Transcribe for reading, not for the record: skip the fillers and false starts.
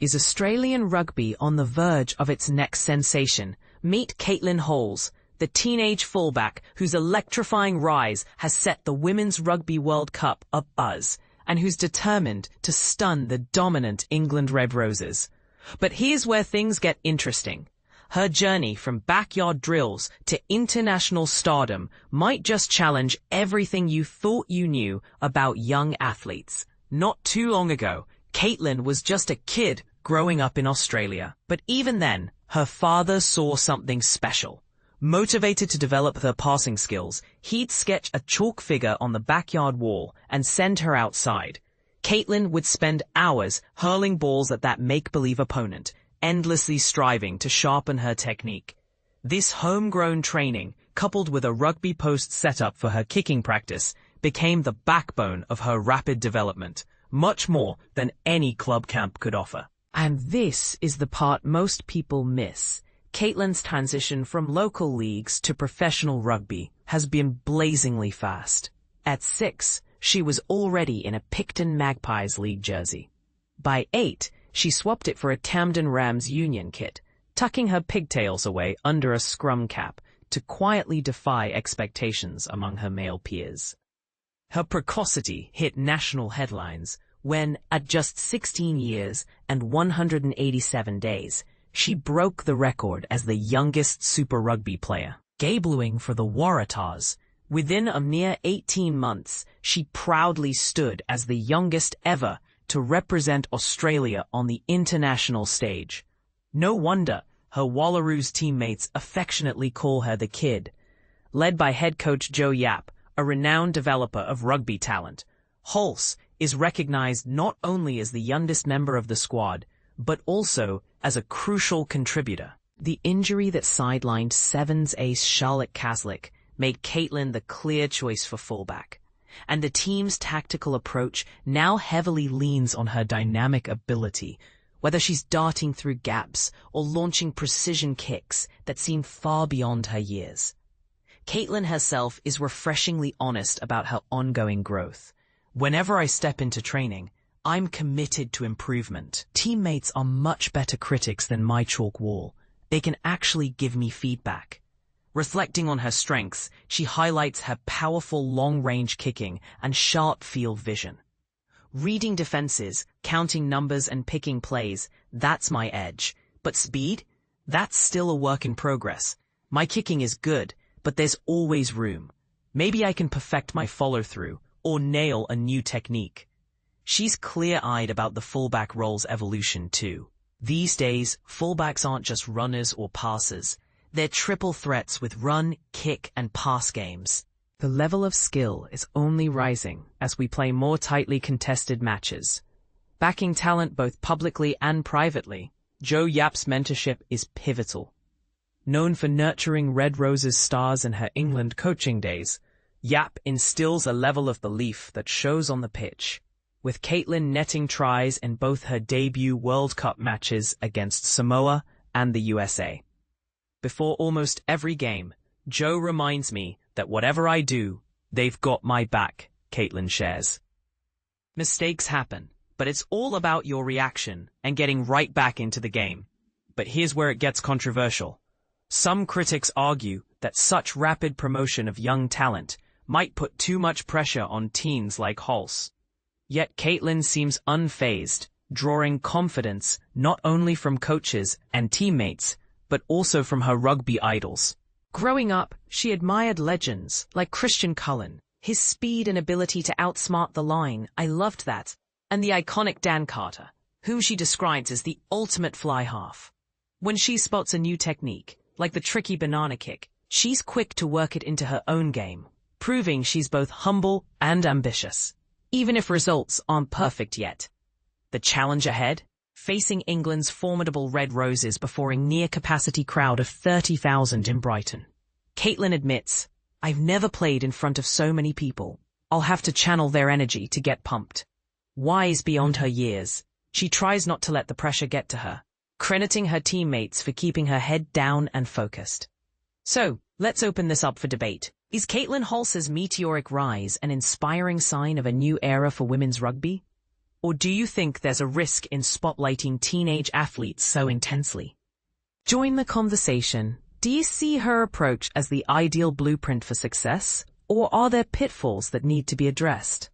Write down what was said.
Is Australian rugby on the verge of its next sensation? Meet Caitlyn Halse, the teenage fullback whose electrifying rise has set the Women's Rugby World Cup abuzz, and who's determined to stun the dominant England Red Roses. But here's where things get interesting. Her journey from backyard drills to international stardom might just challenge everything you thought you knew about young athletes. Not too long ago, Caitlyn was just a kid growing up in Australia. But even then, her father saw something special. Motivated to develop her passing skills, he'd sketch a chalk figure on the backyard wall and send her outside. Caitlyn would spend hours hurling balls at that make-believe opponent, endlessly striving to sharpen her technique. This homegrown training, coupled with a rugby post setup for her kicking practice, became the backbone of her rapid development, much more than any club camp could offer. And this is the part most people miss. Caitlyn's transition from local leagues to professional rugby has been blazingly fast. At 6, she was already in a Picton Magpies League jersey. By 8, she swapped it for a Tamden Rams Union kit, tucking her pigtails away under a scrum cap to quietly defy expectations among her male peers. Her precocity hit national headlines when, at just 16 years and 187 days, she broke the record as the youngest Super Rugby player, debuting for the Wallaroos. Within a mere 18 months, she proudly stood as the youngest ever to represent Australia on the international stage. No wonder her Wallaroos teammates affectionately call her the Kid. Led by head coach Joe Yap, a renowned developer of rugby talent, Halse is recognized not only as the youngest member of the squad, but also as a crucial contributor. The injury that sidelined Sevens ace Charlotte Caslick made Caitlyn the clear choice for fullback, and the team's tactical approach now heavily leans on her dynamic ability, whether she's darting through gaps or launching precision kicks that seem far beyond her years. Caitlyn herself is refreshingly honest about her ongoing growth. Whenever I step into training, I'm committed to improvement. Teammates are much better critics than my chalk wall. They can actually give me feedback. Reflecting on her strengths, she highlights her powerful long-range kicking and sharp field vision. Reading defenses, counting numbers and picking plays, that's my edge. But speed? That's still a work in progress. My kicking is good, but there's always room. Maybe I can perfect my follow-through or nail a new technique. She's clear-eyed about the fullback role's evolution too. These days, fullbacks aren't just runners or passers. They're triple threats with run, kick, and pass games. The level of skill is only rising as we play more tightly contested matches. Backing talent both publicly and privately, Joe Yap's mentorship is pivotal. Known for nurturing Red Roses stars in her England coaching days, Yap instills a level of belief that shows on the pitch, with Caitlyn netting tries in both her debut World Cup matches against Samoa and the USA. Before almost every game, Joe reminds me that whatever I do, they've got my back, Caitlyn shares. Mistakes happen, but it's all about your reaction and getting right back into the game. But here's where it gets controversial. Some critics argue that such rapid promotion of young talent might put too much pressure on teens like Halse. Yet Caitlyn seems unfazed, drawing confidence not only from coaches and teammates, but also from her rugby idols. Growing up, she admired legends like Christian Cullen. His speed and ability to outsmart the line, I loved that. And the iconic Dan Carter, whom she describes as the ultimate fly half. When she spots a new technique, like the tricky banana kick, she's quick to work it into her own game, proving she's both humble and ambitious, even if results aren't perfect yet. The challenge ahead? Facing England's formidable Red Roses before a near-capacity crowd of 30,000 in Brighton. Caitlyn admits, I've never played in front of so many people. I'll have to channel their energy to get pumped. Wise beyond her years, she tries not to let the pressure get to her, crediting her teammates for keeping her head down and focused. So, let's open this up for debate. Is Caitlyn Halse's meteoric rise an inspiring sign of a new era for women's rugby? Or do you think there's a risk in spotlighting teenage athletes so intensely? Join the conversation. Do you see her approach as the ideal blueprint for success, or are there pitfalls that need to be addressed?